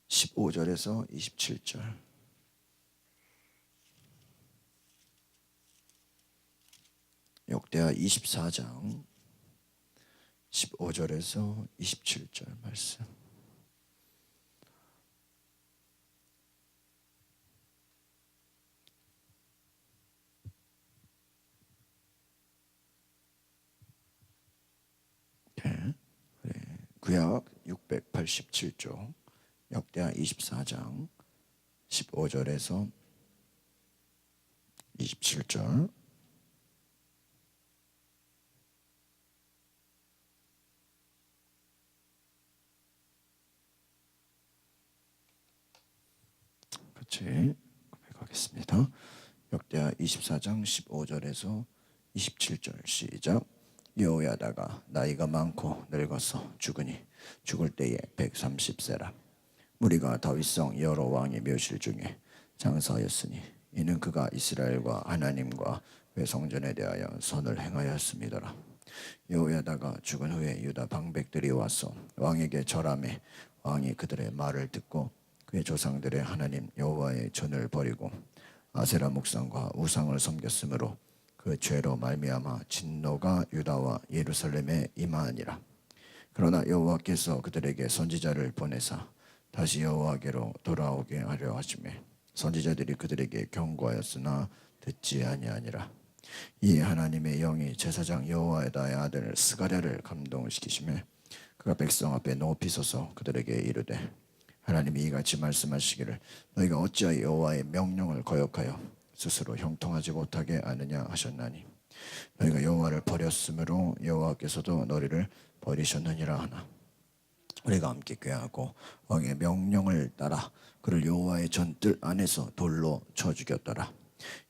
15절에서 27절. 역대하 24장 15절에서 27절 말씀. 네. 구약 687쪽 역대하 24장 15절에서 27절. 같이 고백하겠습니다. 역대하 24장 15절에서 27절 시작. 여호야다가 나이가 많고 늙어서 죽으니 죽을 때에 130세라. 무리가 다윗성 여러 왕의 묘실 중에 장사하였으니 이는 그가 이스라엘과 하나님과 외성전에 대하여 선을 행하였음이더라. 여호야다가 죽은 후에 유다 방백들이 와서 왕에게 절하매 왕이 그들의 말을 듣고 그의 조상들의 하나님 여호와의 전을 버리고 아세라 목상과 우상을 섬겼으므로 그 죄로 말미암아 진노가 유다와 예루살렘에 임하니라. 그러나 여호와께서 그들에게 선지자를 보내사 다시 여호와께로 돌아오게 하려 하시매 선지자들이 그들에게 경고하였으나 듣지 아니하니라. 이에 하나님의 영이 제사장 여호야다의 아들 스가랴를 감동시키시매 그가 백성 앞에 높이 서서 그들에게 이르되 하나님이 이같이 말씀하시기를 너희가 어찌하여 여호와의 명령을 거역하여 스스로 형통하지 못하게 하느냐 하셨나니 너희가 여호와를 버렸으므로 여호와께서도 너희를 버리셨느니라 하나. 우리가 함께 꾀하고 왕의 명령을 따라 그를 여호와의 전뜰 안에서 돌로 쳐 죽였더라.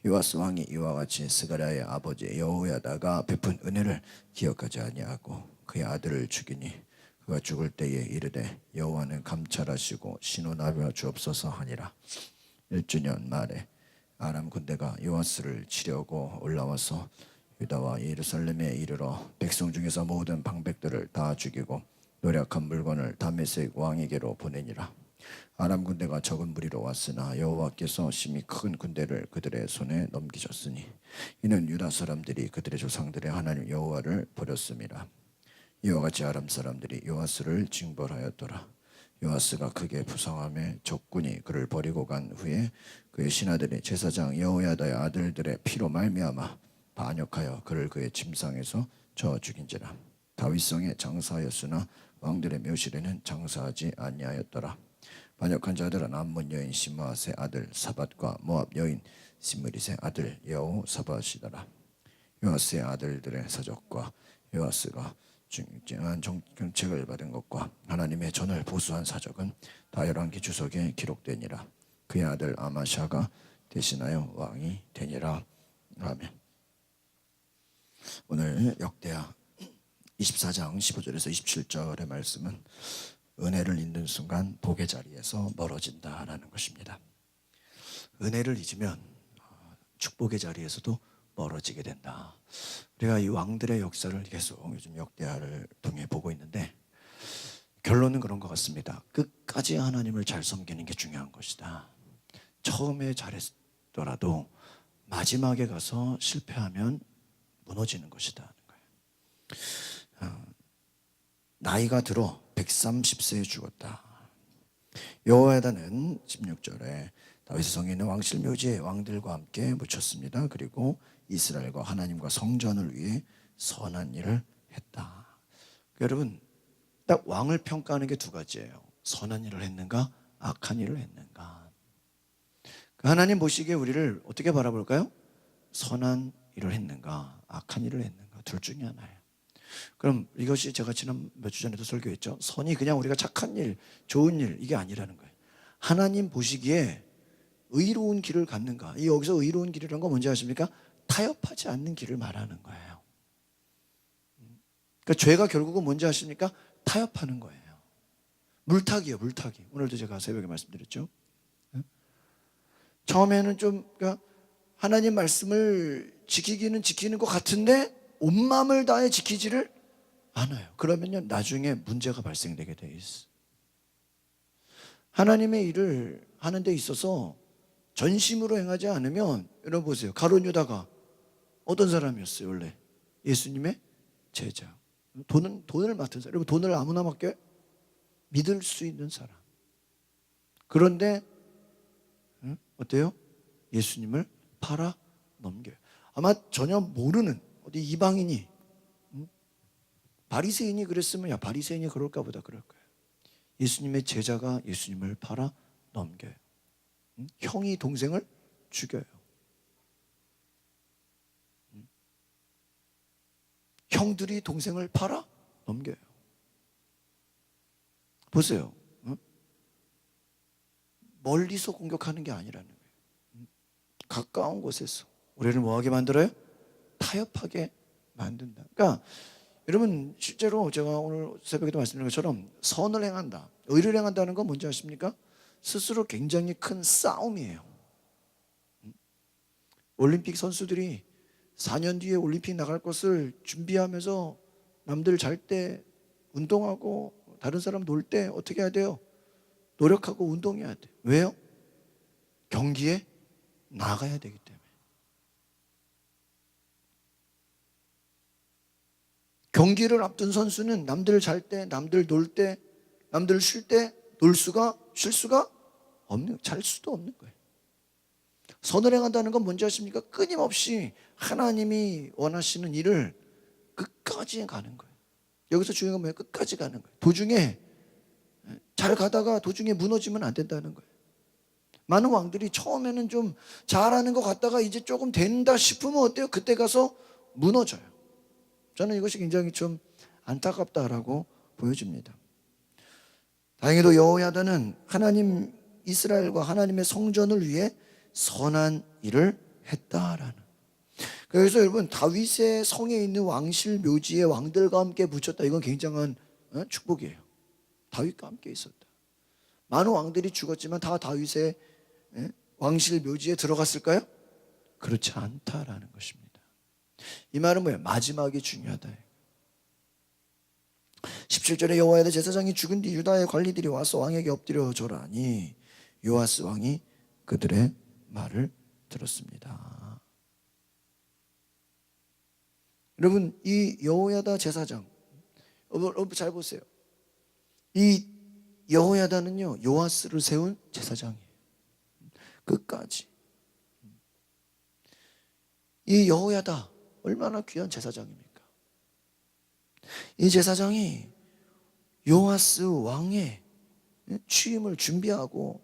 요아스 왕이 이와 같이 스가랴의 아버지 여호야다가 베푼 은혜를 기억하지 아니하고 그의 아들을 죽이니 그가 죽을 때에 이르되 여호와는 감찰하시고 신원하여 주옵소서 하니라. 1주년 말에 아람 군대가 요아스를 치려고 올라와서 유다와 예루살렘에 이르러 백성 중에서 모든 방백들을 다 죽이고 노략한 물건을 다메섹 왕에게로 보내니라. 아람 군대가 적은 무리로 왔으나 여호와께서 심히 큰 군대를 그들의 손에 넘기셨으니 이는 유다 사람들이 그들의 조상들의 하나님 여호와를 버렸음이라. 이와 같이 아람 사람들이 요아스를 징벌하였더라. 요아스가 크게 부상함에 적군이 그를 버리고 간 후에 그의 신하들이 제사장 여호야다의 아들들의 피로 말미암아 반역하여 그를 그의 침상에서 쳐 죽인지라. 다윗성에 장사하였으나 왕들의 묘실에는 장사하지 아니하였더라. 반역한 자들은 암몬 여인 시므앗의 아들 사밧과 모압 여인 시므릿의 아들 여호사밧이더라. 요아스의 아들들의 사적과 요아스가 중요한 정책을 받은 것과 하나님의 전을 보수한 사적은 다 열왕기 주석에 기록되니라. 그의 아들 아마샤가 대신하여 왕이 되니라. 아멘. 오늘 역대하 24장 15절에서 27절의 말씀은 은혜를 잊는 순간 복의 자리에서 멀어진다라는 것입니다. 은혜를 잊으면 축복의 자리에서도 멀어지게 된다. 우리가 이 왕들의 역사를 계속 요즘 역대하를 통해 보고 있는데 결론은 그런 것 같습니다. 끝까지 하나님을 잘 섬기는 게 중요한 것이다. 처음에 잘했더라도 마지막에 가서 실패하면 무너지는 것이다. 나이가 들어 130세에 죽었다. 여호야다는 16절에 다윗의 성에 있는 왕실 묘지에 왕들과 함께 묻혔습니다. 그리고 이스라엘과 하나님과 성전을 위해 선한 일을 했다. 여러분, 딱 왕을 평가하는 게 두 가지예요. 선한 일을 했는가, 악한 일을 했는가. 하나님 보시기에 우리를 어떻게 바라볼까요? 선한 일을 했는가, 악한 일을 했는가, 둘 중에 하나예요. 그럼 이것이 제가 지난 몇 주 전에도 설교했죠. 선이 그냥 우리가 착한 일, 좋은 일 이게 아니라는 거예요. 하나님 보시기에 의로운 길을 갖는가. 이 여기서 의로운 길이라는 건 뭔지 아십니까? 타협하지 않는 길을 말하는 거예요. 그러니까 죄가 결국은 뭔지 아십니까? 타협하는 거예요. 물타기예요, 물타기. 오늘도 제가 새벽에 말씀드렸죠. 처음에는 좀 그러니까 하나님 말씀을 지키기는 지키는 것 같은데 온 마음을 다해 지키지를 않아요. 그러면요 나중에 문제가 발생되게 돼 있어. 하나님의 일을 하는 데 있어서 전심으로 행하지 않으면, 여러분 보세요. 가룟 유다가 어떤 사람이었어요? 원래 예수님의 제자. 돈을 맡은 사람. 여러분, 돈을 아무나 맡겨요? 믿을 수 있는 사람. 그런데 어때요? 예수님을 팔아 넘겨요. 아마 전혀 모르는 어디 이방인이, 바리새인이 그랬으면 야, 바리새인이 그럴까 보다 그럴 거예요. 예수님의 제자가 예수님을 팔아 넘겨요. 형이 동생을 죽여요. 형들이 동생을 팔아 넘겨요. 보세요. 멀리서 공격하는 게 아니라는 거예요. 가까운 곳에서 우리를 뭐하게 만들어요? 타협하게 만든다. 그러니까 여러분, 실제로 제가 오늘 새벽에도 말씀드린 것처럼 선을 행한다, 의를 행한다는 건 뭔지 아십니까? 스스로 굉장히 큰 싸움이에요. 올림픽 선수들이 4년 뒤에 올림픽 나갈 것을 준비하면서 남들 잘 때 운동하고 다른 사람 놀 때 어떻게 해야 돼요? 노력하고 운동해야 돼. 왜요? 경기에 나가야 되기 때문에. 경기를 앞둔 선수는 남들 잘 때, 남들 놀 때, 남들 쉴 때 쉴 수가 없는, 잘 수도 없는 거예요. 선을 행한다는 건 뭔지 아십니까? 끊임없이 하나님이 원하시는 일을 끝까지 가는 거예요. 여기서 중요한 건 뭐예요? 끝까지 가는 거예요. 도중에 잘 가다가 도중에 무너지면 안 된다는 거예요. 많은 왕들이 처음에는 좀 잘하는 것 같다가 이제 조금 된다 싶으면 어때요? 그때 가서 무너져요. 저는 이것이 굉장히 좀 안타깝다라고 보여집니다. 다행히도 여호야다는 하나님, 이스라엘과 하나님의 성전을 위해 선한 일을 했다라는. 그래서 여러분, 다윗의 성에 있는 왕실 묘지에 왕들과 함께 붙였다. 이건 굉장한 축복이에요. 다윗과 함께 있었다. 많은 왕들이 죽었지만 다 다윗의 왕실 묘지에 들어갔을까요? 그렇지 않다라는 것입니다. 이 말은 뭐예요? 마지막이 중요하다. 17절에 여호야다 제사장이 죽은 뒤 유다의 관리들이 와서 왕에게 엎드려 절하니 요아스 왕이 그들의 말을 들었습니다. 여러분, 이 여호야다 제사장, 여러분 잘 보세요. 이 여호야다는요, 요아스를 세운 제사장이에요. 끝까지. 이 여호야다 얼마나 귀한 제사장입니까? 이 제사장이 요아스 왕의 취임을 준비하고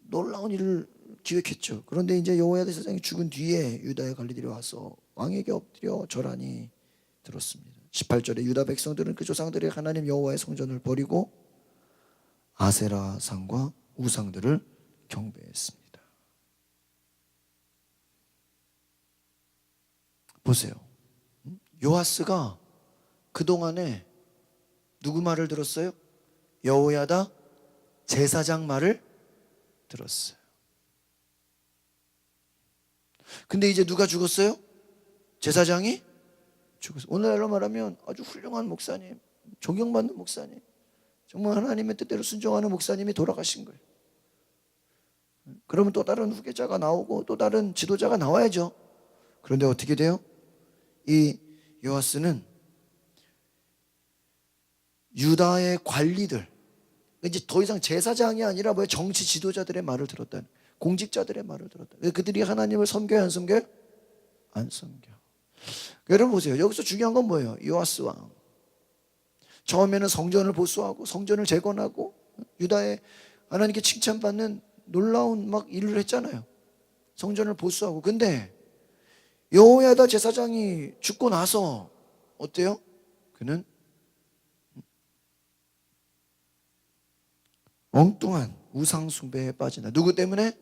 놀라운 일을 기획했죠. 그런데 이제 여호야다 제사장이 죽은 뒤에 유다의 관리들이 와서 왕에게 엎드려 절하니 들었습니다. 18절에 유다 백성들은 그 조상들의 하나님 여호와의 성전을 버리고 아세라 상과 우상들을 경배했습니다. 보세요. 요아스가 그동안에 누구 말을 들었어요? 여호야다 제사장 말을 들었어요. 근데 이제 누가 죽었어요? 제사장이 죽었어요. 오늘날로 말하면 아주 훌륭한 목사님, 존경받는 목사님, 정말 하나님의 뜻대로 순종하는 목사님이 돌아가신 거예요. 그러면 또 다른 후계자가 나오고 또 다른 지도자가 나와야죠. 그런데 어떻게 돼요? 이 요아스는 유다의 관리들, 이제 더 이상 제사장이 아니라 뭐예요? 정치 지도자들의 말을 들었다는, 공직자들의 말을 들었다. 그들이 하나님을 섬겨요, 안 섬겨요? 안 섬겨. 여러분 보세요. 여기서 중요한 건 뭐예요? 요아스 왕. 처음에는 성전을 보수하고 성전을 재건하고 유다의 하나님께 칭찬받는 놀라운 막 일을 했잖아요. 성전을 보수하고. 근데 여호야다 제사장이 죽고 나서 어때요? 그는 엉뚱한 우상 숭배에 빠진다. 누구 때문에?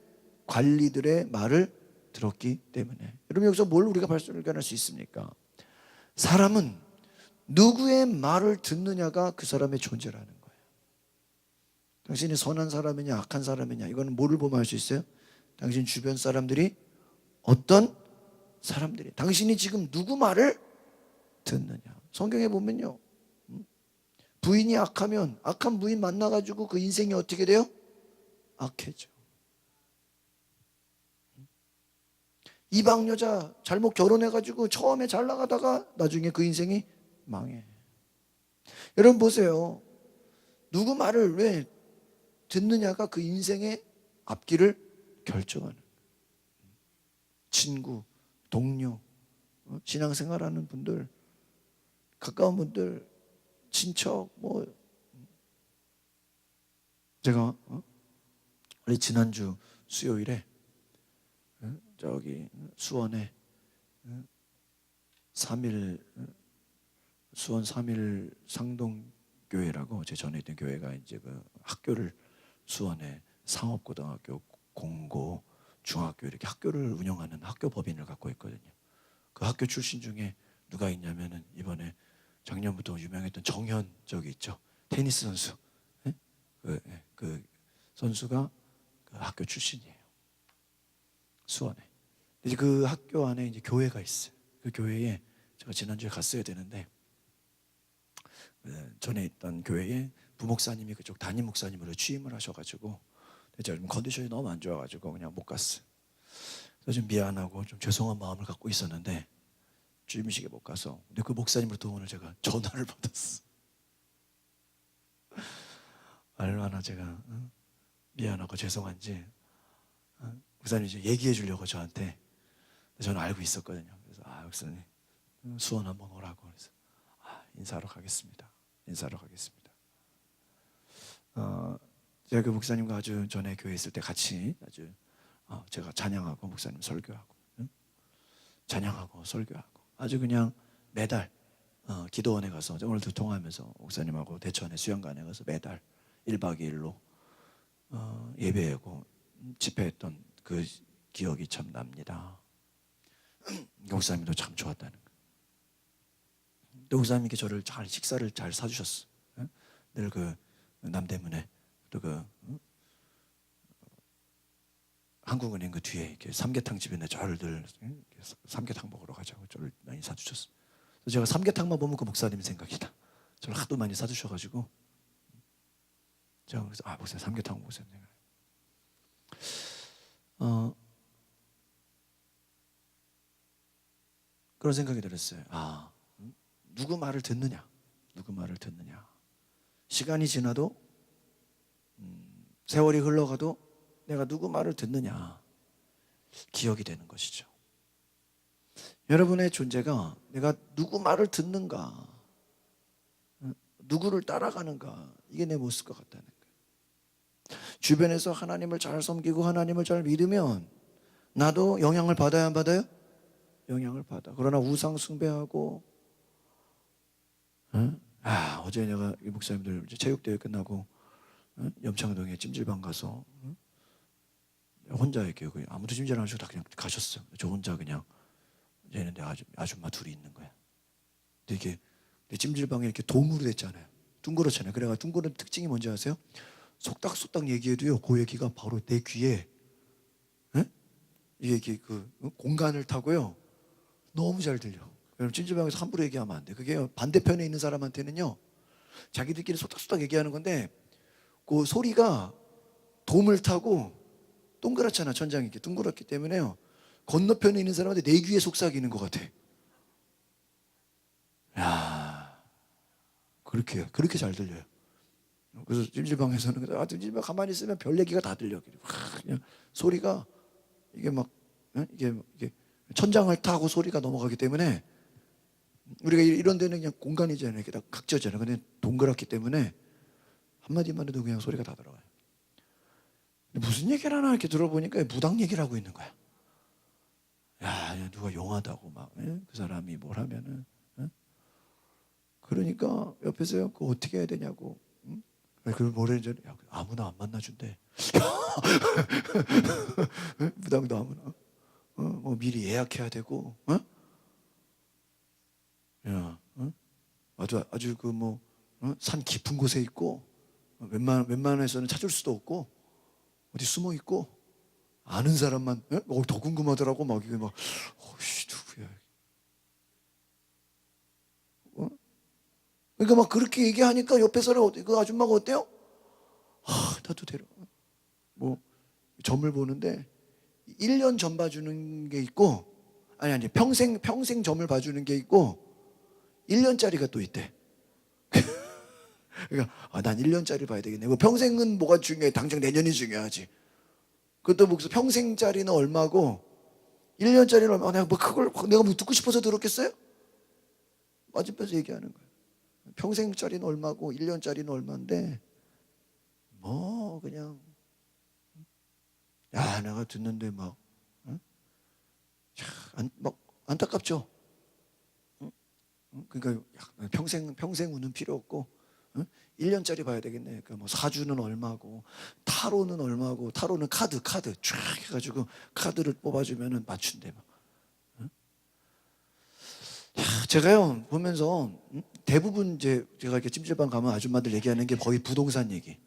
관리들의 말을 들었기 때문에. 여러분, 여기서 뭘 우리가 발견할 수 있습니까? 사람은 누구의 말을 듣느냐가 그 사람의 존재라는 거예요. 당신이 선한 사람이냐 악한 사람이냐, 이거는 뭐를 보면 알 수 있어요? 당신 주변 사람들이 어떤 사람들이, 당신이 지금 누구 말을 듣느냐. 성경에 보면요, 부인이 악하면 악한 부인 만나가지고 그 인생이 어떻게 돼요? 악해져. 이방 여자 잘못 결혼해가지고 처음에 잘 나가다가 나중에 그 인생이 망해. 여러분 보세요. 누구 말을 왜 듣느냐가 그 인생의 앞길을 결정하는 거예요. 친구, 동료, 신앙생활하는 분들, 가까운 분들, 친척, 뭐 제가 우리 지난주 수요일에 저기 수원에 3일 수원 3일 상동교회라고 제 전에 있던 교회가 이제 그 학교를 수원에 상업고등학교, 공고, 중학교 이렇게 학교를 운영하는 학교 법인을 갖고 있거든요. 그 학교 출신 중에 누가 있냐면은 이번에 작년부터 유명했던 정현 저기 있죠. 테니스 선수. 네? 그 선수가 그 학교 출신이에요. 수원에. 이제 그 학교 안에 이제 교회가 있어요. 그 교회에 제가 지난주에 갔어야 되는데 전에 있던 교회에 부목사님이 그쪽 담임 목사님으로 취임을 하셔가지고 제가 좀 컨디션이 너무 안 좋아가지고 그냥 못 갔어요. 그래서 좀 미안하고 좀 죄송한 마음을 갖고 있었는데 주임식에 못 가서 근데 그 목사님으로부터 오늘 제가 전화를 받았어. 얼마나 제가 미안하고 죄송한지 목사님이 이제 얘기해 주려고 저한테 저는 알고 있었거든요. 그래서 목사님 수원 한번 오라고 그래서 인사하러 가겠습니다. 인사하러 가겠습니다. 제가 그 목사님과 아주 전에 교회 있을 때 같이 아주 제가 찬양하고 목사님 설교하고 찬양하고 설교하고 아주 그냥 매달 기도원에 가서 오늘도 통화하면서 목사님하고 대천에 수영관에 가서 매달 1박 2일로 예배하고 집회했던 그 기억이 참 납니다. 목사님도 참 좋았다는 거. 또 목사님께 저를 잘 식사를 잘 사주셨어. 늘 그 남대문에 또 그 한국은행 그 뒤에 이렇게 삼계탕 집인데 저를 늘 삼계탕 먹으러 가자고 저를 많이 사주셨어. 그래서 제가 삼계탕만 보면 그 목사님 생각이 나. 저를 하도 많이 사주셔가지고 제가 그래서 목사님 삼계탕 먹으세요. 그런 생각이 들었어요. 누구 말을 듣느냐? 누구 말을 듣느냐? 시간이 지나도 세월이 흘러가도 내가 누구 말을 듣느냐? 기억이 되는 것이죠. 여러분의 존재가 내가 누구 말을 듣는가? 누구를 따라가는가? 이게 내 모습과 같다는 거예요. 주변에서 하나님을 잘 섬기고 하나님을 잘 믿으면 나도 영향을 받아야 안 받아요? 영향을 받아. 그러나 우상 숭배하고 어제 내가 이 목사님들 체육대회 끝나고 염창동에 찜질방 가서 혼자 이렇게 아무도 찜질 안 하시고 다 그냥 가셨어요. 저 혼자 그냥 얘는데 아줌마 둘이 있는 거야. 근데 이게 내 찜질방에 이렇게 도움으로 됐잖아요. 둥그렇잖아요. 그래가 둥그런 특징이 뭔지 아세요? 속닥속닥 얘기해도요. 그 얘기가 바로 내 귀에 이게 그 공간을 타고요. 너무 잘 들려. 여러분 찜질방에서 함부로 얘기하면 안 돼. 그게 반대편에 있는 사람한테는요. 자기들끼리 속닥속닥 얘기하는 건데 그 소리가 돔을 타고 동그랗잖아. 천장이 이렇게 둥그랗기 때문에요. 건너편에 있는 사람한테 내 귀에 속삭이는 것 같아. 야, 그렇게 잘 들려요. 그래서 찜질방에서는 찜질방 가만히 있으면 별 얘기가 다 들려. 그냥 소리가 이게 막 이게 천장을 타고 소리가 넘어가기 때문에 우리가 이런 데는 그냥 공간이잖아요. 이렇게 다 각져잖아요. 근데 동그랗기 때문에 한마디만 해도 그냥 소리가 다 들어가요. 무슨 얘기를 하나 이렇게 들어보니까 무당 얘기를 하고 있는 거야. 야, 누가 용하다고 막 그 사람이 뭘 하면은 그러니까 옆에서요. 그거 어떻게 해야 되냐고. 그걸 뭐라 했는지 아무나 안 만나준대. 무당도 아무나. 뭐 미리 예약해야 되고. 아주 그 뭐 산 깊은 곳에 있고 웬만해서는 찾을 수도 없고 어디 숨어 있고 아는 사람만 더 궁금하더라고 막 이게 막 누구야? 그러니까 막 그렇게 얘기하니까 옆에 사람 그 아줌마가 어때요? 나도 데려가. 뭐 점을 보는데 1년 점 봐주는 게 있고, 아니 평생 점을 봐주는 게 있고 1년짜리가 또 있대. 그러니까 난 1년짜리 봐야 되겠네. 뭐 평생은 뭐가 중요해? 당장 내년이 중요하지. 그것도 무슨 평생짜리는 얼마고 1년짜리는 얼마? 내가 뭐 그걸 내가 뭐 듣고 싶어서 들었겠어요? 맞은편에서 얘기하는 거예요. 평생짜리는 얼마고 1년짜리는 얼마인데 뭐 그냥 내가 듣는데 막 막 안타깝죠. 그러니까 평생 우는 필요 없고 1년짜리 봐야 되겠네. 그러니까 뭐 사주는 얼마고 타로는 얼마고, 타로는 카드 쫙 해가지고 카드를 뽑아주면은 맞춘대 막. 제가요 보면서 대부분 제가 이렇게 찜질방 가면 아줌마들 얘기하는 게 거의 부동산 얘기.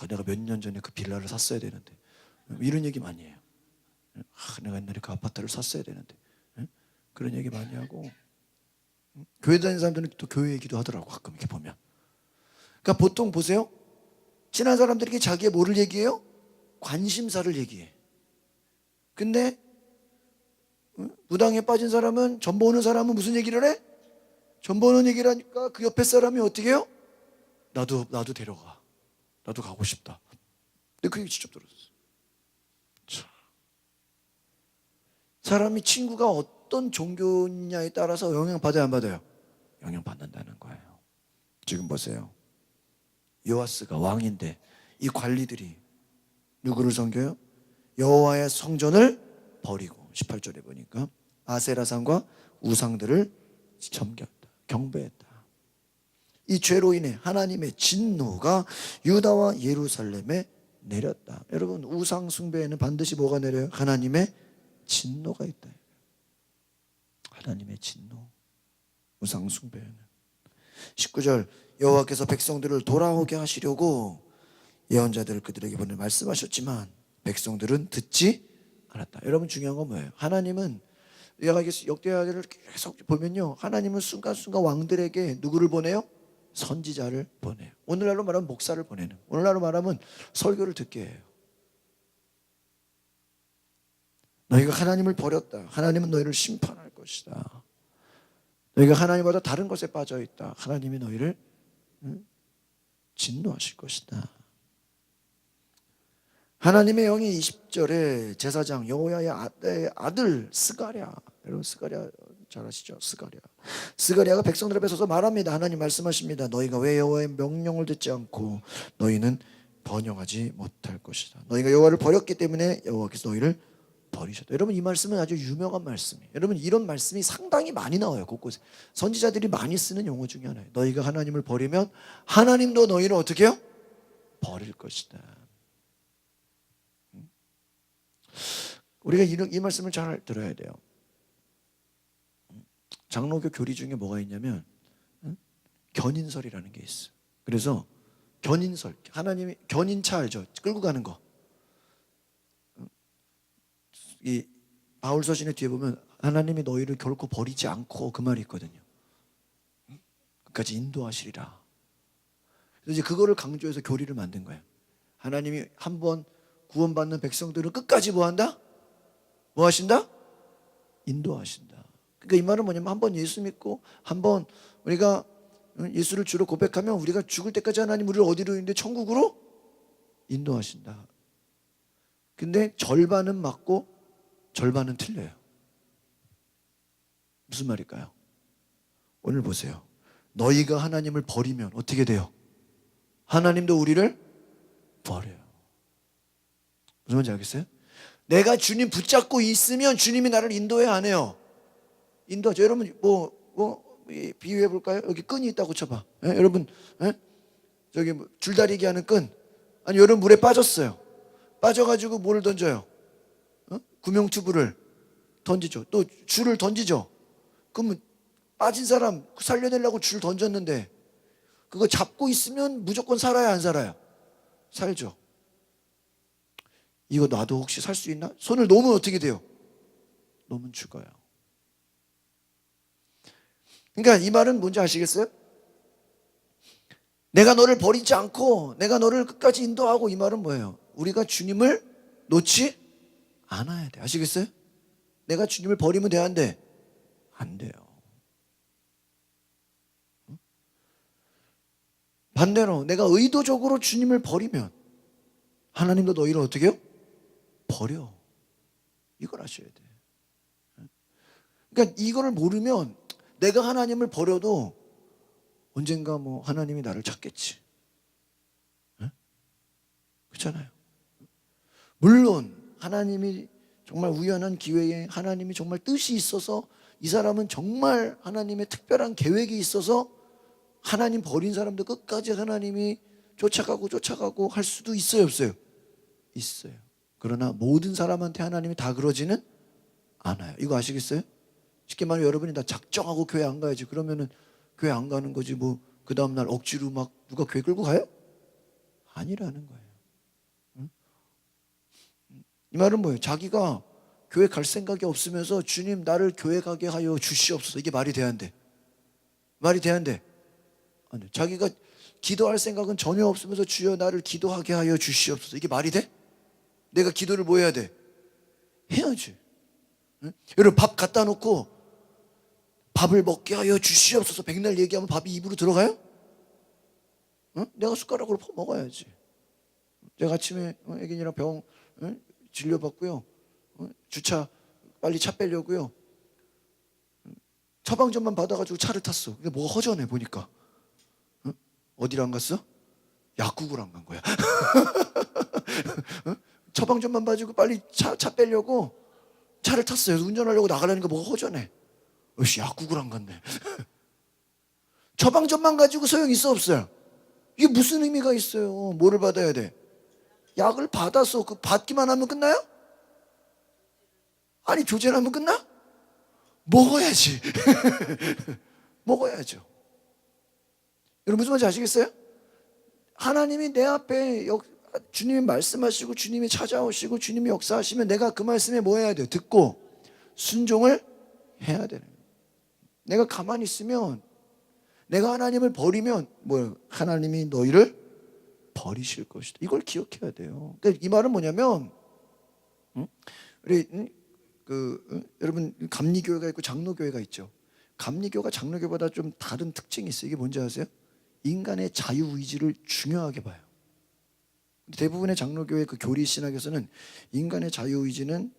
내가 몇 년 전에 그 빌라를 샀어야 되는데 이런 얘기 많이 해요. 내가 옛날에 그 아파트를 샀어야 되는데 그런 얘기 많이 하고, 교회 다니는 사람들은 또 교회 얘기도 하더라고 가끔 이렇게 보면. 그러니까 보통 보세요, 친한 사람들에게 자기의 뭐를 얘기해요? 관심사를 얘기해. 근데 무당에 빠진 사람은, 전 보는 사람은 무슨 얘기를 해? 전 보는 얘기를 하니까 그 옆에 사람이 어떻게 해요? 나도 데려가, 나도 가고 싶다. 근데 그 얘기 직접 들었어. 사람이 친구가 어떤 종교냐에 따라서 영향받아요, 안 받아요? 영향받는다는 거예요. 지금 보세요, 요아스가 왕인데 이 관리들이 누구를 섬겨요? 여호와의 성전을 버리고 18절에 보니까 아세라상과 우상들을 섬겼다, 경배했다. 이 죄로 인해 하나님의 진노가 유다와 예루살렘에 내렸다. 여러분, 우상 숭배에는 반드시 뭐가 내려요? 하나님의 진노가 있다. 하나님의 진노, 우상 숭배에는. 19절, 여호와께서 백성들을 돌아오게 하시려고 예언자들을 그들에게 보내 말씀하셨지만 백성들은 듣지 않았다. 여러분, 중요한 건 뭐예요? 하나님은, 역대하를 계속 보면요, 하나님은 순간순간 왕들에게 누구를 보내요? 선지자를 보내요. 오늘날로 말하면 목사를 보내는, 오늘날로 말하면 설교를 듣게 해요. 너희가 하나님을 버렸다, 하나님은 너희를 심판할 것이다. 너희가 하나님보다 다른 것에 빠져 있다, 하나님이 너희를 진노하실 것이다. 하나님의 영이 20절에 제사장 여호야의 아들 스가랴, 여러분 스가랴 잘 아시죠? 스가랴가 백성들 앞에 서서 말합니다. 하나님 말씀하십니다. 너희가 왜 여호와의 명령을 듣지 않고 너희는 번영하지 못할 것이다. 너희가 여호와를 버렸기 때문에 여호와께서 너희를 버리셨다. 여러분, 이 말씀은 아주 유명한 말씀이에요. 여러분, 이런 말씀이 상당히 많이 나와요. 곳곳에 선지자들이 많이 쓰는 용어 중에 하나예요. 너희가 하나님을 버리면 하나님도 너희를 어떻게 해요? 버릴 것이다. 우리가 이 말씀을 잘 들어야 돼요. 장로교 교리 중에 뭐가 있냐면 견인설이라는 게 있어요. 그래서 견인설, 하나님이 견인차 알죠? 끌고 가는 거. 이 바울 서신의 뒤에 보면 하나님이 너희를 결코 버리지 않고, 그 말이 있거든요. 끝까지 인도하시리라. 그래서 이제 그거를 강조해서 교리를 만든 거예요. 하나님이 한번 구원받는 백성들은 끝까지 뭐 한다? 뭐 하신다? 인도하신다. 그러니까 이 말은 뭐냐면, 한번 예수 믿고 한번 우리가 예수를 주로 고백하면 우리가 죽을 때까지 하나님 우리를 어디로 인도해? 천국으로 인도하신다. 근데 절반은 맞고 절반은 틀려요. 무슨 말일까요? 오늘 보세요. 너희가 하나님을 버리면 어떻게 돼요? 하나님도 우리를 버려요. 무슨 말인지 알겠어요? 내가 주님 붙잡고 있으면 주님이 나를 인도해야 안 해요? 인도하죠. 여러분, 비유해 볼까요? 여기 끈이 있다고 쳐봐. 여러분, 저기 줄다리기 하는 끈. 아니, 여러분 물에 빠졌어요. 빠져가지고 뭐를 던져요? 구명투구를 던지죠. 또 줄을 던지죠. 그러면 빠진 사람 살려내려고 줄 던졌는데 그거 잡고 있으면 무조건 살아요, 안 살아요? 살죠. 이거 나도 혹시 살 수 있나? 손을 놓으면 어떻게 돼요? 놓으면 죽어요. 그러니까 이 말은 뭔지 아시겠어요? 내가 너를 버리지 않고 내가 너를 끝까지 인도하고. 이 말은 뭐예요? 우리가 주님을 놓지 않아야 돼. 아시겠어요? 내가 주님을 버리면 돼, 안 돼? 안 돼요. 반대로 내가 의도적으로 주님을 버리면 하나님도 너희를 어떻게 해요? 버려. 이걸 아셔야 돼. 그러니까 이거를 모르면 내가 하나님을 버려도 언젠가 뭐 하나님이 나를 찾겠지. 그렇잖아요. 물론 하나님이 정말 우연한 기회에 하나님이 정말 뜻이 있어서 이 사람은 정말 하나님의 특별한 계획이 있어서 하나님 버린 사람도 끝까지 하나님이 쫓아가고 할 수도 있어요, 없어요? 있어요. 그러나 모든 사람한테 하나님이 다 그러지는 않아요. 이거 아시겠어요? 쉽게 말하면 여러분이 다 작정하고 교회 안 가야지 그러면은 교회 안 가는 거지, 뭐 그 다음날 억지로 막 누가 교회 끌고 가요? 아니라는 거예요. 이 말은 뭐예요? 자기가 교회 갈 생각이 없으면서 주님 나를 교회 가게 하여 주시옵소서. 이게 말이 돼야 안 돼? 말이 돼야 안 돼? 안 돼. 자기가 기도할 생각은 전혀 없으면서 주여 나를 기도하게 하여 주시옵소서. 이게 말이 돼? 내가 기도를 뭐 해야 돼? 해야지. 응? 여러분 밥 갖다 놓고 밥을 먹게 하여 주시옵소서 백날 얘기하면 밥이 입으로 들어가요? 응? 내가 숟가락으로 퍼 먹어야지. 내가 아침에 애기이랑 병 진료받고요, 주차 빨리 차 빼려고요, 처방전만 받아가지고 차를 탔어. 근데 뭐가 허전해 보니까. 어디를 안 갔어? 약국을 안 간 거야. 처방전만 받고 빨리 차 빼려고 차를 탔어요. 운전하려고 나가려니까 뭐가 허전해. 어이씨, 약국을 안 갔네. 처방전만 가지고 소용 있어, 없어요? 이게 무슨 의미가 있어요? 뭐를 받아야 돼? 약을 받아서 그 받기만 하면 끝나요? 아니, 조제하면 끝나? 먹어야지. 먹어야죠. 여러분 무슨 말인지 아시겠어요? 하나님이 내 앞에 주님이 말씀하시고 주님이 찾아오시고 주님이 역사하시면 내가 그 말씀에 뭐 해야 돼요? 듣고 순종을 해야 되는 거예요. 내가 가만히 있으면, 내가 하나님을 버리면 뭐예요? 하나님이 너희를 버리실 것이다. 이걸 기억해야 돼요. 그러니까 이 말은 뭐냐면, 우리 여러분 감리교회가 있고 장로교회가 있죠. 감리교가 장로교보다 좀 다른 특징이 있어요. 이게 뭔지 아세요? 인간의 자유의지를 중요하게 봐요. 대부분의 장로교회 그 교리 신학에서는 인간의 자유의지는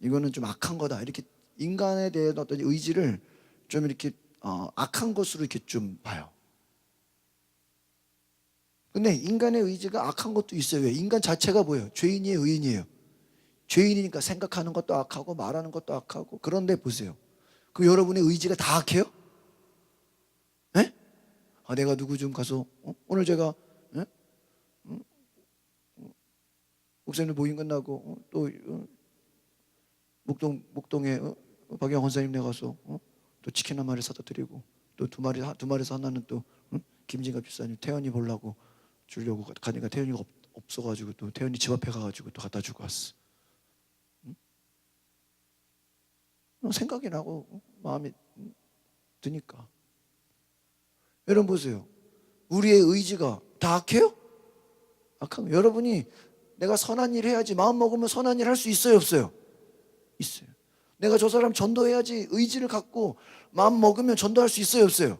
이거는 좀 악한 거다, 이렇게 인간에 대한 어떤 의지를 좀 이렇게 악한 것으로 이렇게 좀 봐요. 근데 인간의 의지가 악한 것도 있어요. 왜? 인간 자체가 뭐예요? 죄인이에요, 의인이에요? 죄인이니까 생각하는 것도 악하고 말하는 것도 악하고. 그런데 보세요, 그 여러분의 의지가 다 악해요? 네? 내가 누구 좀 가서 오늘 제가 목사님 모임 끝나고 또 목동에 박영 권사님 내 가서 또 치킨 한 마리 사다 드리고, 또 두 마리에서 하나는 또 김진갑 집사님 태연이 보려고 주려고 가니까 태연이가 없어가지고 또 태연이 집 앞에 가가지고 또 갖다 주고 왔어. 생각이 나고 마음이 드니까. 여러분 보세요, 우리의 의지가 다 악해요? 악한, 여러분이 내가 선한 일 해야지 마음 먹으면 선한 일 할 수 있어요, 없어요? 있어요. 내가 저 사람 전도해야지 의지를 갖고 마음 먹으면 전도할 수 있어요, 없어요?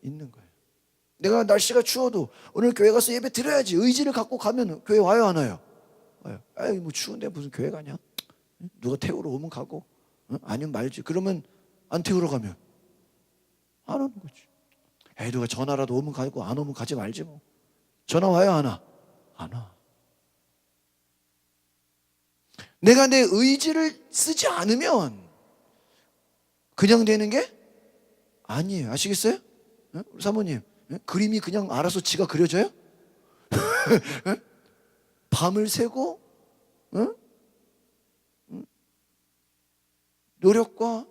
있는 거예요. 내가 날씨가 추워도 오늘 교회 가서 예배 드려야지 의지를 갖고 가면 교회 와요, 안 와요? 와요. 아이 뭐 추운데 무슨 교회 가냐? 누가 태우러 오면 가고, 아니면 말지. 그러면 안 태우러 가면 안 오는 거지. 에이 누가 전화라도 오면 가고 안 오면 가지 말지 뭐. 전화 와요, 안 와? 안 와. 내가 내 의지를 쓰지 않으면 그냥 되는 게 아니에요. 아시겠어요? 우리 사모님, 그림이 그냥 알아서 지가 그려져요? 밤을 새고 노력과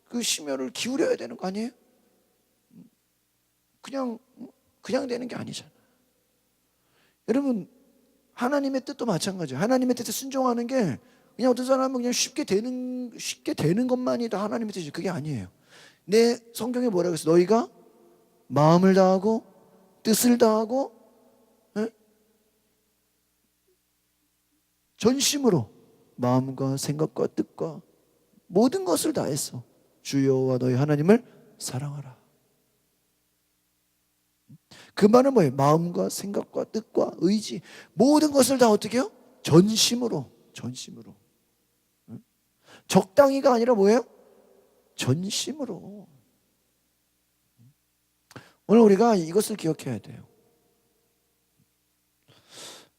그 심혈을 기울여야 되는 거 아니에요? 그냥 되는 게 아니잖아. 여러분 하나님의 뜻도 마찬가지예요. 하나님의 뜻에 순종하는 게 그냥 어떤 사람은 그냥 쉽게 되는 것만이 다 하나님의 뜻이죠. 그게 아니에요. 내 성경에 뭐라고 했어? 너희가 마음을 다하고 뜻을 다하고 전심으로 마음과 생각과 뜻과 모든 것을 다했어. 주 여호와 너희 하나님을 사랑하라. 그 말은 뭐예요? 마음과 생각과 뜻과 의지 모든 것을 다 어떻게 해요? 전심으로. 적당히가 아니라 뭐예요? 전심으로. 오늘 우리가 이것을 기억해야 돼요.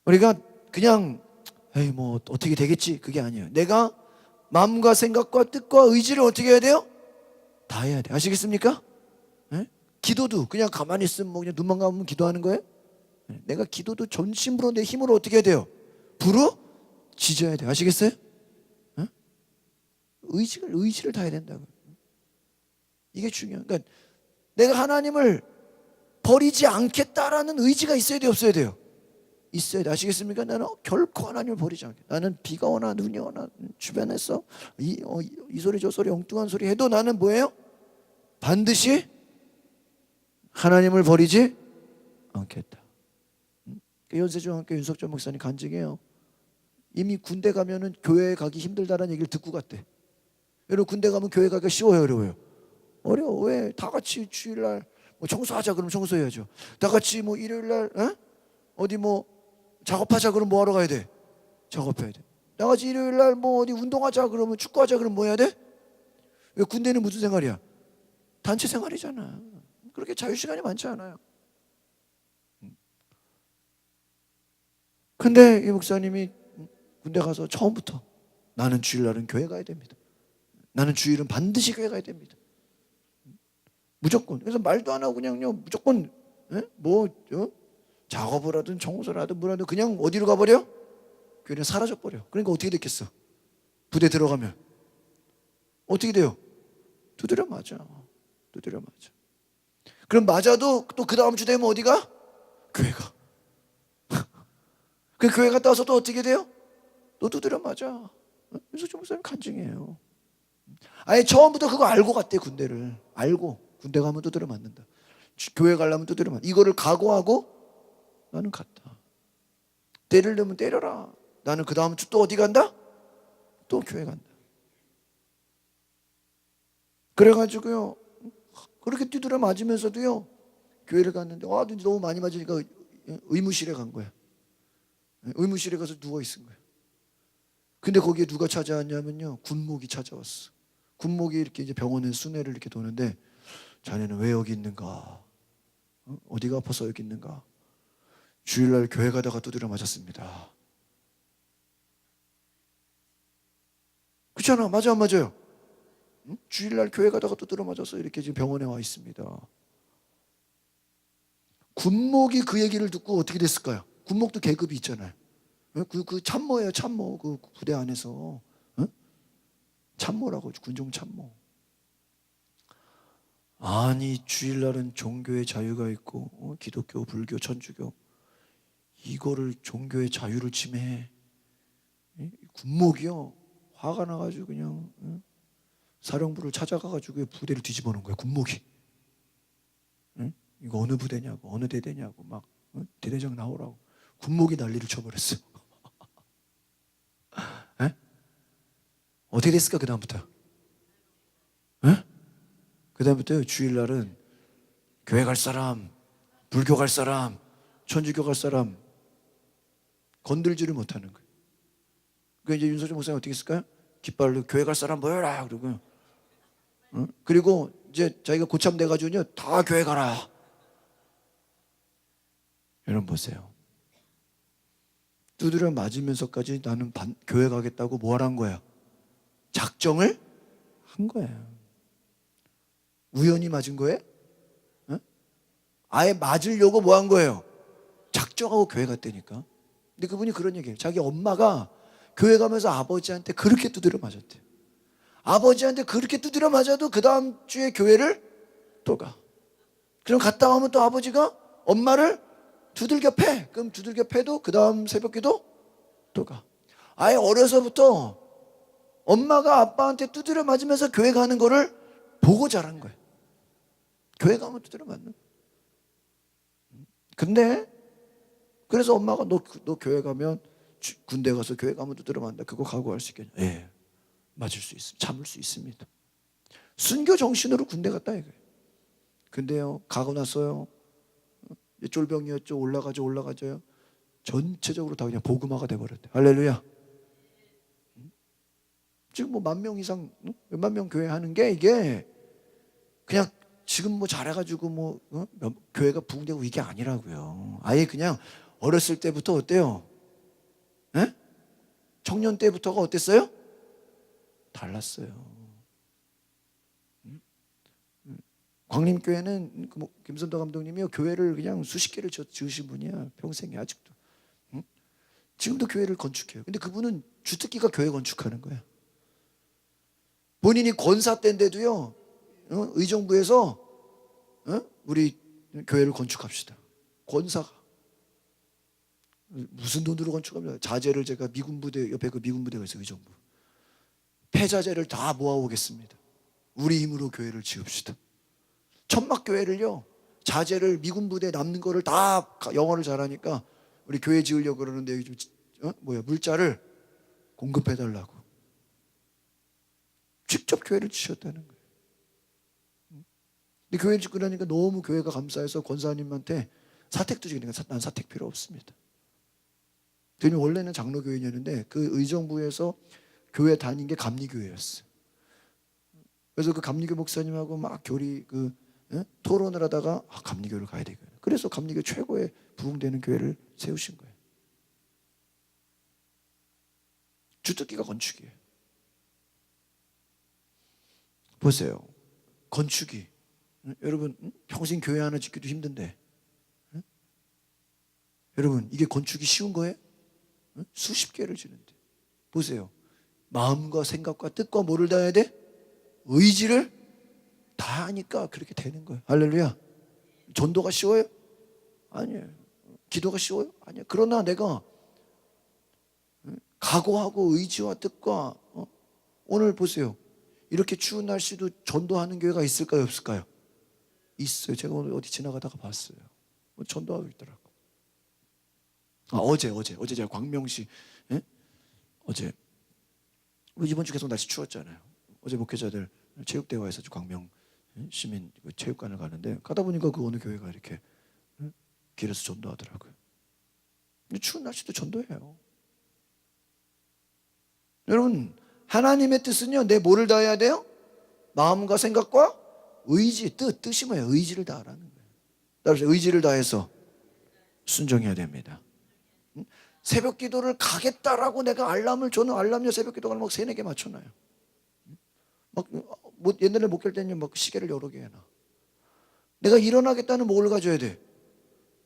우리가 그냥 에이 뭐 어떻게 되겠지 그게 아니에요. 내가 마음과 생각과 뜻과 의지를 어떻게 해야 돼요? 다 해야 돼. 아시겠습니까? 네? 기도도 그냥 가만히 있으면 뭐 그냥 눈만 감으면 기도하는 거예요? 네? 내가 기도도 전심으로 내 힘으로 어떻게 해야 돼요? 부르짖어야 돼요. 아시겠어요? 네? 의지를 다 해야 된다고. 이게 중요해요. 그러니까 내가 하나님을 버리지 않겠다라는 의지가 있어야 돼요? 없어야 돼요? 있어야 돼. 아시겠습니까? 나는 결코 하나님을 버리지 않게. 나는 비가 오나 눈이 오나 주변에서 이 소리 저 소리 엉뚱한 소리 해도 나는 뭐예요? 반드시 하나님을 버리지 않겠다. 연세중학교 윤석철 목사님 간증해요. 이미 군대 가면은 교회에 가기 힘들다라는 얘기를 듣고 갔대. 여러분 군대 가면 교회 가기가 쉬워요, 어려워요? 어려워. 왜? 다 같이 주일날 뭐 청소하자 그러면 청소해야죠. 다 같이 뭐 일요일날 어디 뭐 작업하자 그러면 뭐 하러 가야 돼? 작업해야 돼. 다 같이 일요일날 뭐 어디 운동하자 그러면 축구하자 그러면 뭐 해야 돼? 왜 군대는 무슨 생활이야? 단체 생활이잖아. 그렇게 자유시간이 많지 않아요. 근데 이 목사님이 군대 가서 처음부터 나는 주일날은 교회 가야 됩니다. 나는 주일은 반드시 교회 가야 됩니다. 무조건. 그래서 말도 안 하고 그냥요 무조건 작업을 하든 청소를 하든 뭘 하든 그냥 어디로 가버려? 교회는 사라져버려. 그러니까 어떻게 됐겠어? 부대 들어가면 어떻게 돼요? 두드려 맞아. 그럼 맞아도 또 그 다음 주 되면 어디가? 교회 가. 그 교회 갔다 와서 또 어떻게 돼요? 또 두드려 맞아. 그래서 좀 목사님 간증이에요. 아예 처음부터 그거 알고 갔대. 군대를 알고 군대 가면 두드려 맞는다. 교회 가려면 두드려 맞는다. 이거를 각오하고 나는 갔다. 때를 넣으면 때려라. 나는 그 다음 주 또 어디 간다? 또 교회 간다. 그래가지고요 그렇게 두드려 맞으면서도요 교회를 갔는데 너무 많이 맞으니까 의무실에 간 거야. 의무실에 가서 누워 있은 거야. 근데 거기에 누가 찾아왔냐면요 군목이 찾아왔어. 군목이 이렇게 이제 병원에 순회를 이렇게 도는데 자네는 왜 여기 있는가? 어디가 아파서 여기 있는가? 주일날 교회 가다가 두드려 맞았습니다. 그렇잖아. 맞아 안 맞아요? 응? 주일날 교회 가다가 두드려 맞아서 이렇게 지금 병원에 와 있습니다. 군목이 그 얘기를 듣고 어떻게 됐을까요? 군목도 계급이 있잖아요. 그 참모예요. 참모. 그 부대 안에서 참모라고 군종 참모. 아니 주일날은 종교의 자유가 있고 기독교, 불교, 천주교 이거를 종교의 자유를 침해해. 군목이요 화가 나가지고 그냥 사령부를 찾아가가지고 부대를 뒤집어 놓은 거야. 군목이. 이거 어느 부대냐고 어느 대대냐고 막 대대장 나오라고 군목이 난리를 쳐버렸어. 어떻게 됐을까 그 다음부터? 그 다음부터 주일날은 교회 갈 사람, 불교 갈 사람, 천주교 갈 사람 건들지를 못하는 거예요. 그러니까 이제 윤석열 목사님 어떻게 했을까요? 깃발로 교회 갈 사람 모여라 그러고 그리고 이제 자기가 고참 돼가지고요 다 교회 가라. 여러분 보세요. 두드려 맞으면서까지 나는 교회 가겠다고 뭐 하란 거야? 작정을 한 거예요. 우연히 맞은 거예요? 아예 맞으려고 뭐 한 거예요? 작정하고 교회 갔다니까. 근데 그분이 그런 얘기예요. 자기 엄마가 교회 가면서 아버지한테 그렇게 두드려 맞았대요. 아버지한테 그렇게 두드려 맞아도 그 다음 주에 교회를 또 가. 그럼 갔다 오면 또 아버지가 엄마를 두들겨 패. 그럼 두들겨 패도 그 다음 새벽기도 또 가. 아예 어려서부터 엄마가 아빠한테 두드려 맞으면서 교회 가는 거를 보고 자란 거예요. 교회 가면 두드려 맞는 거예요. 근데 그래서 엄마가 너 교회 가면 군대 가서 교회 가면 두드려 맞는다. 그거 각오할 수 있겠냐? 예, 맞을 수 있습니다. 참을 수 있습니다. 순교 정신으로 군대 갔다 이거예요. 근데요, 가고 났어요. 쫄병이었죠. 올라가죠요. 전체적으로 다 그냥 복음화가 돼버렸대요. 할렐루야. 지금 뭐 10,000명 이상, 몇만 명 교회 하는 게 이게 그냥 지금 뭐 잘해가지고 뭐 교회가 부흥되고 이게 아니라고요. 아예 그냥 어렸을 때부터 어때요? 에? 청년 때부터가 어땠어요? 달랐어요. 광림교회는 김선도 감독님이요, 교회를 그냥 수십 개를 지으신 분이야. 평생에 아직도. 응? 지금도 교회를 건축해요. 근데 그분은 주특기가 교회 건축하는 거야. 본인이 권사 때인데도요, 의정부에서 우리 교회를 건축합시다. 권사가 무슨 돈으로 건축합니까? 자재를 제가 미군부대 옆에 그 미군부대가 있어요. 의정부 폐자재를 다 모아오겠습니다. 우리 힘으로 교회를 지읍시다. 천막교회를요, 자재를 미군부대 남는 거를 다 영어를 잘하니까 우리 교회 지으려고 그러는데 요즘 물자를 공급해달라고 직접 교회를 지셨다는 거예요. 근데 교회를 짓고 나니까 너무 교회가 감사해서 권사님한테 사택도 주니까 난 사택 필요 없습니다. 저는 원래는 장로교인이었는데 그 의정부에서 교회 다닌 게 감리교회였어요. 그래서 그 감리교 목사님하고 막 토론을 하다가 감리교를 가야 되겠네. 그래서 감리교 최고의 부흥되는 교회를 세우신 거예요. 주특기가 건축이에요. 보세요. 건축이 여러분 평생 교회 하나 짓기도 힘든데 여러분 이게 건축이 쉬운 거예요? 수십 개를 지는데 보세요. 마음과 생각과 뜻과 뭐를 다해야 돼? 의지를 다 하니까 그렇게 되는 거예요. 할렐루야. 전도가 쉬워요? 아니에요. 기도가 쉬워요? 아니에요. 그러나 내가 각오하고 의지와 뜻과 오늘 보세요. 이렇게 추운 날씨도 전도하는 교회가 있을까요? 없을까요? 있어요. 제가 오늘 어디 지나가다가 봤어요. 전도하고 있더라고. 어제 제가 광명시 어제 이번 주 계속 날씨 추웠잖아요. 어제 목회자들 체육대회에서 광명 시민 체육관을 가는데 가다 보니까 그 어느 교회가 이렇게 길에서 전도하더라고요. 추운 날씨도 전도해요. 여러분 하나님의 뜻은요, 내 뭐를 다해야 돼요? 마음과 생각과 의지, 뜻이 뭐예요? 의지를 다하라는 거예요. 따라서 의지를 다해서 순종해야 됩니다. 새벽 기도를 가겠다라고 내가 저는 알람요 새벽 기도를 막 3-4개 맞춰놔요. 옛날에 목회할 때는 막 시계를 여러 개 해놔. 내가 일어나겠다는 뭘 가져야 돼?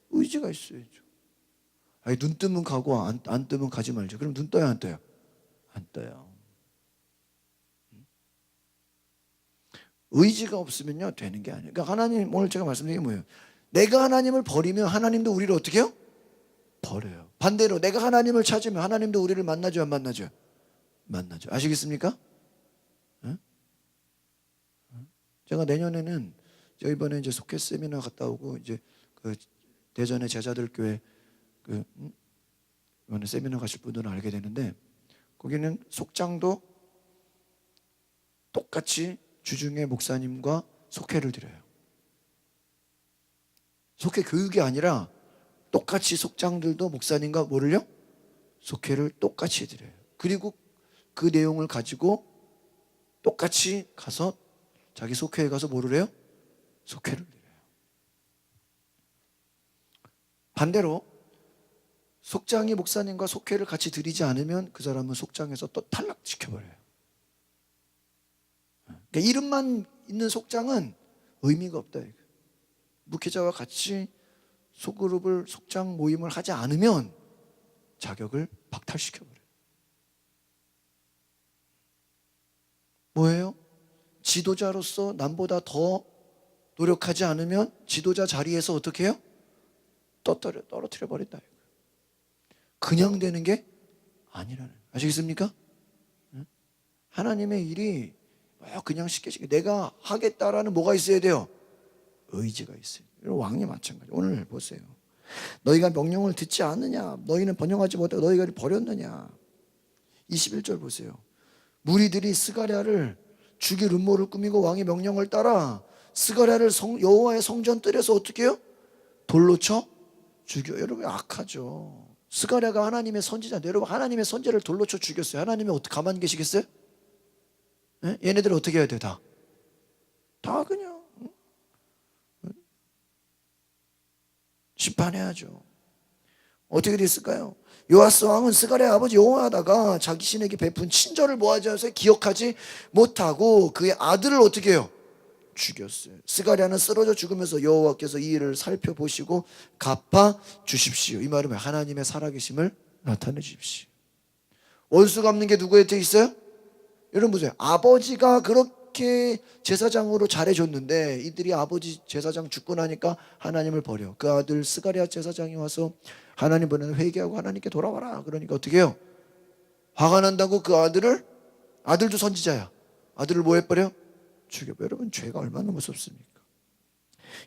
의지가 있어야죠. 아니, 눈 뜨면 가고 안 뜨면 가지 말죠. 그럼 눈 떠요, 안 떠요? 안 떠요. 의지가 없으면요 되는 게 아니에요. 그러니까 하나님, 오늘 제가 말씀드린 게 뭐예요? 내가 하나님을 버리면 하나님도 우리를 어떻게 해요? 버려요. 반대로 내가 하나님을 찾으면 하나님도 우리를 만나죠, 안 만나죠? 만나죠. 아시겠습니까? 제가 내년에는 이번에 이제 속회 세미나 갔다 오고 이제 그 대전의 제자들 교회 이번에 세미나 가실 분들은 알게 되는데 거기는 속장도 똑같이 주중에 목사님과 속회를 드려요. 속회 교육이 아니라 똑같이 속장들도 목사님과 뭐를요? 속회를 똑같이 드려요. 그리고 그 내용을 가지고 똑같이 가서 자기 속회에 가서 뭐를 해요? 속회를 드려요. 반대로 속장이 목사님과 속회를 같이 드리지 않으면 그 사람은 속장에서 또 탈락시켜버려요. 그러니까 이름만 있는 속장은 의미가 없다. 목회자와 같이 소그룹을 속장 모임을 하지 않으면 자격을 박탈시켜버려요. 뭐예요? 지도자로서 남보다 더 노력하지 않으면 지도자 자리에서 어떻게 해요? 떨어뜨려 버린다. 그냥 되는 게 아니라는. 아시겠습니까? 하나님의 일이 그냥 쉽게 내가 하겠다라는 뭐가 있어야 돼요? 의지가 있어요. 왕이 마찬가지. 오늘 보세요. 너희가 명령을 듣지 않느냐? 너희는 번영하지 못하고 너희가 버렸느냐? 21절 보세요. 무리들이 스가랴를 죽일 음모를 꾸미고 왕의 명령을 따라 스가랴를 여호와의 성전 뜰에서 어떻게 해요? 돌로 쳐 죽여. 여러분 악하죠. 스가랴가 하나님의 선지자인데 여러분 하나님의 선지자를 돌로 쳐 죽였어요. 하나님이 어떻게 가만히 계시겠어요? 네? 얘네들은 어떻게 해야 돼요? 다 그냥 심판해야죠. 어떻게 됐을까요? 요아스 왕은 스가랴의 아버지 여호야다가 자기 신에게 베푼 친절을 기억하지 못하고 그의 아들을 어떻게 해요? 죽였어요. 스가랴는 쓰러져 죽으면서 여호와께서 이 일을 살펴보시고 갚아 주십시오. 이 말은 하나님의 살아계심을 나타내 주십시오. 원수 갚는 게 누구한테 있어요? 여러분 보세요. 아버지가 그렇게 제사장으로 잘해줬는데 이들이 아버지 제사장 죽고 나니까 하나님을 버려. 그 아들 스가랴 제사장이 와서 하나님 보내는 회개하고 하나님께 돌아와라. 그러니까 어떻게 해요? 화가 난다고 그 아들도 선지자야. 아들을 뭐 해버려? 죽여버려. 여러분 죄가 얼마나 무섭습니까?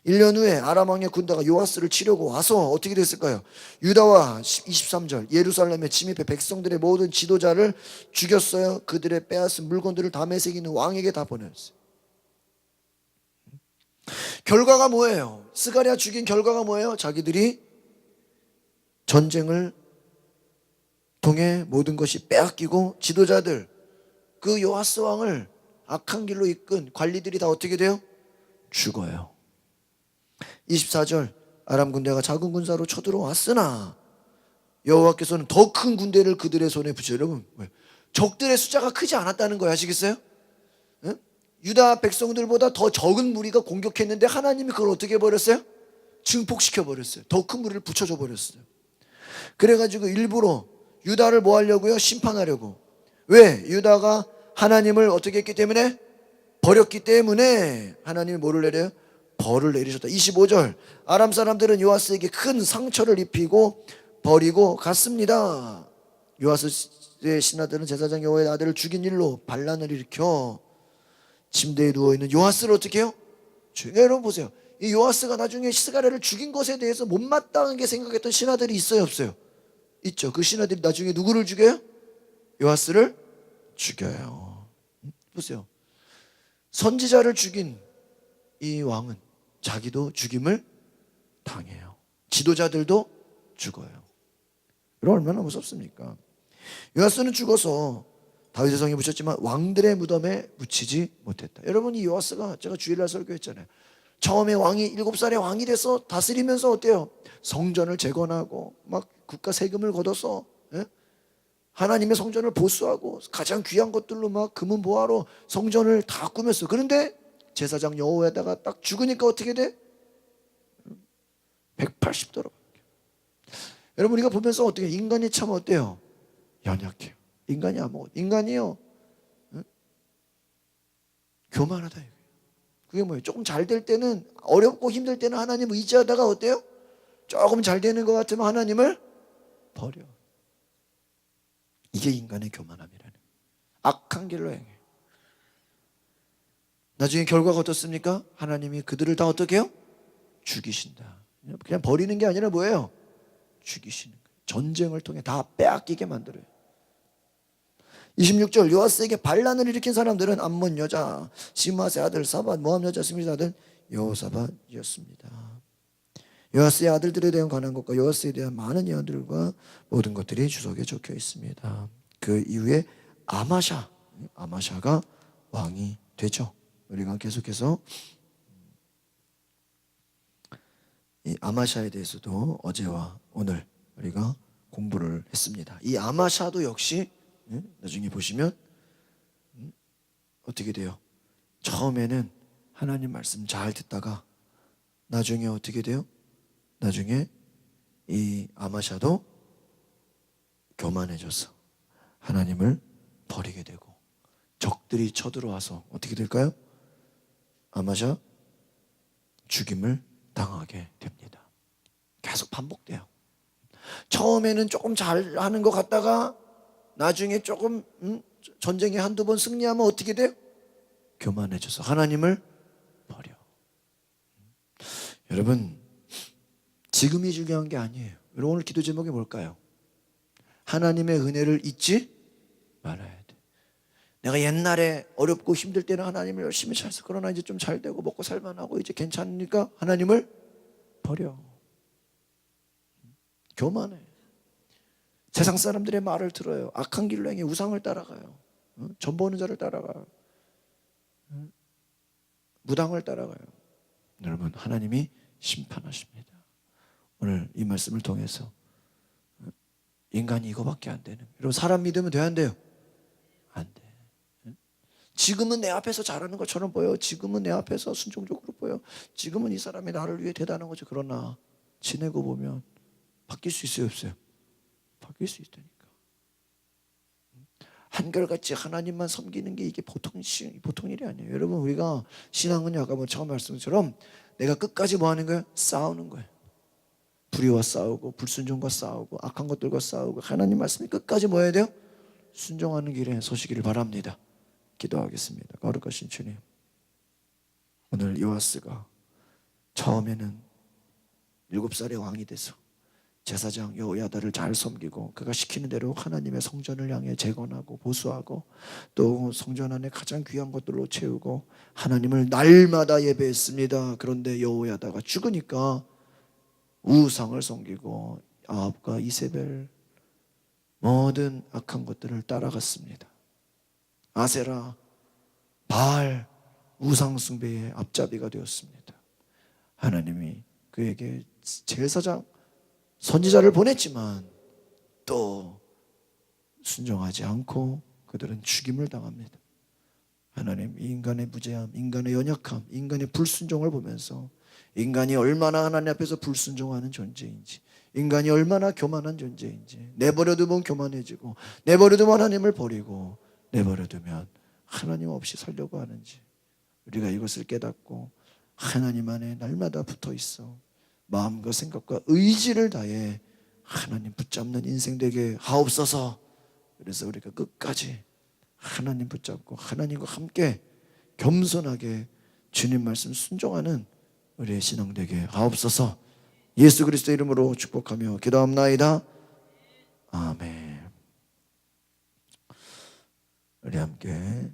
1년 후에 아람 왕의 군대가 요아스를 치려고 와서 어떻게 됐을까요? 유다와 23절 예루살렘에 침입해 백성들의 모든 지도자를 죽였어요. 그들의 빼앗은 물건들을 다메섹에 있는 왕에게 다 보냈어요. 결과가 뭐예요? 스가랴 죽인 결과가 뭐예요? 자기들이 전쟁을 통해 모든 것이 빼앗기고 지도자들 그 요아스 왕을 악한 길로 이끈 관리들이 다 어떻게 돼요? 죽어요. 24절 아람 군대가 작은 군사로 쳐들어왔으나 여호와께서는 더 큰 군대를 그들의 손에 붙여요. 여러분 적들의 숫자가 크지 않았다는 거예요. 아시겠어요? 응? 유다 백성들보다 더 적은 무리가 공격했는데 하나님이 그걸 어떻게 해버렸어요? 증폭시켜 버렸어요. 더 큰 무리를 붙여줘 버렸어요. 그래가지고 일부러 유다를 뭐 하려고요? 심판하려고. 왜? 유다가 하나님을 어떻게 했기 때문에? 버렸기 때문에 하나님이 뭐를 내려요? 벌을 내리셨다. 25절 아람 사람들은 요아스에게 큰 상처를 입히고 버리고 갔습니다. 요아스의 신하들은 제사장 여호와의 아들을 죽인 일로 반란을 일으켜 침대에 누워있는 요아스를 어떻게 해요? 여러분 보세요. 이 요아스가 나중에 스가랴를 죽인 것에 대해서 못마땅하게 생각했던 신하들이 있어요 없어요? 있죠. 그 신하들이 나중에 누구를 죽여요? 요아스를 죽여요. 보세요. 선지자를 죽인 이 왕은 자기도 죽임을 당해요. 지도자들도 죽어요. 여러분 얼마나 무섭습니까? 요아스는 죽어서 다윗의 성에 묻혔지만 왕들의 무덤에 묻히지 못했다. 여러분 이 요아스가 제가 주일날 설교했잖아요. 처음에 왕이 7살에 왕이 돼서 다스리면서 어때요? 성전을 재건하고 막 국가 세금을 걷어서 하나님의 성전을 보수하고 가장 귀한 것들로 막 금은 보화로 성전을 다 꾸몄어. 그런데 제사장 여호야다가 딱 죽으니까 어떻게 돼? 180도로. 여러분 우리가 보면서 어떻게 인간이 참 어때요? 연약해요. 인간이 아무것도. 인간이요. 교만하다. 그게 뭐예요? 조금 잘 될 때는 어렵고 힘들 때는 하나님을 의지하다가 어때요? 조금 잘 되는 것 같으면 하나님을 버려. 이게 인간의 교만함이라는 악한 길로 행해. 나중에 결과가 어떻습니까? 하나님이 그들을 다 어떻게 해요? 죽이신다. 그냥 버리는 게 아니라 뭐예요? 죽이시는 거예요. 전쟁을 통해 다 빼앗기게 만들어요. 26절 요아스에게 반란을 일으킨 사람들은 암몬 여자 시므아스의 아들 사밧, 모함 여자 스미의 아들 여호사밧이었습니다. 요아스의 아들들에 대한 관한 것과 요아스에 대한 많은 예언들과 모든 것들이 주석에 적혀 있습니다. 그 이후에 아마샤가 왕이 되죠. 우리가 계속해서 이 아마샤에 대해서도 어제와 오늘 우리가 공부를 했습니다. 이 아마샤도 역시 나중에 보시면 어떻게 돼요? 처음에는 하나님 말씀 잘 듣다가 나중에 어떻게 돼요? 나중에 이 아마샤도 교만해져서 하나님을 버리게 되고 적들이 쳐들어와서 어떻게 될까요? 아마샤 죽임을 당하게 됩니다. 계속 반복돼요. 처음에는 조금 잘하는 것 같다가 나중에 조금 전쟁에 한두 번 승리하면 어떻게 돼요? 교만해져서 하나님을 버려. 여러분 지금이 중요한 게 아니에요. 여러분 오늘 기도 제목이 뭘까요? 하나님의 은혜를 잊지 말아야 돼. 내가 옛날에 어렵고 힘들 때는 하나님을 열심히 찾았어. 그러나 이제 좀 잘 되고 먹고 살만하고 이제 괜찮으니까 하나님을 버려. 교만해. 세상 사람들의 말을 들어요. 악한 길로 행해 우상을 따라가요. 전 보는 자를 따라가요. 무당을 따라가요. 여러분 하나님이 심판하십니다. 오늘 이 말씀을 통해서 인간이 이거밖에 안 되는, 여러분 사람 믿으면 돼 안 돼요? 안 돼. 지금은 내 앞에서 잘하는 것처럼 보여. 지금은 내 앞에서 순종적으로 보여. 지금은 이 사람이 나를 위해 대단한 거죠. 그러나 지내고 보면 바뀔 수 있어요 없어요? 바뀔 수 있다니까. 한결같이 하나님만 섬기는 게 이게 보통 일이 아니에요. 여러분 우리가 신앙은 아까 처음 말씀처럼 내가 끝까지 뭐 하는 거예요? 싸우는 거예요. 불의와 싸우고 불순종과 싸우고 악한 것들과 싸우고 하나님 말씀이 끝까지 뭐 해야 돼요? 순종하는 길에 서시기를 바랍니다. 기도하겠습니다. 거룩하신 주님, 오늘 요아스가 처음에는 7살의 왕이 돼서 제사장 여호야다를 잘 섬기고 그가 시키는 대로 하나님의 성전을 향해 재건하고 보수하고 또 성전 안에 가장 귀한 것들로 채우고 하나님을 날마다 예배했습니다. 그런데 여호야다가 죽으니까 우상을 섬기고 아합과 이세벨 모든 악한 것들을 따라갔습니다. 아세라, 바알, 우상 숭배의 앞잡이가 되었습니다. 하나님이 그에게 제사장 선지자를 보냈지만 또 순종하지 않고 그들은 죽임을 당합니다. 하나님, 인간의 무죄함, 인간의 연약함, 인간의 불순종을 보면서 인간이 얼마나 하나님 앞에서 불순종하는 존재인지, 인간이 얼마나 교만한 존재인지, 내버려두면 교만해지고 내버려두면 하나님을 버리고 내버려두면 하나님 없이 살려고 하는지 우리가 이것을 깨닫고 하나님 안에 날마다 붙어 있어 마음과 생각과 의지를 다해 하나님 붙잡는 인생 되게 하옵소서. 그래서 우리가 끝까지 하나님 붙잡고 하나님과 함께 겸손하게 주님 말씀 순종하는 우리의 신앙 되게 하옵소서. 예수 그리스도 이름으로 축복하며 기도합나이다. 아멘. 우리 함께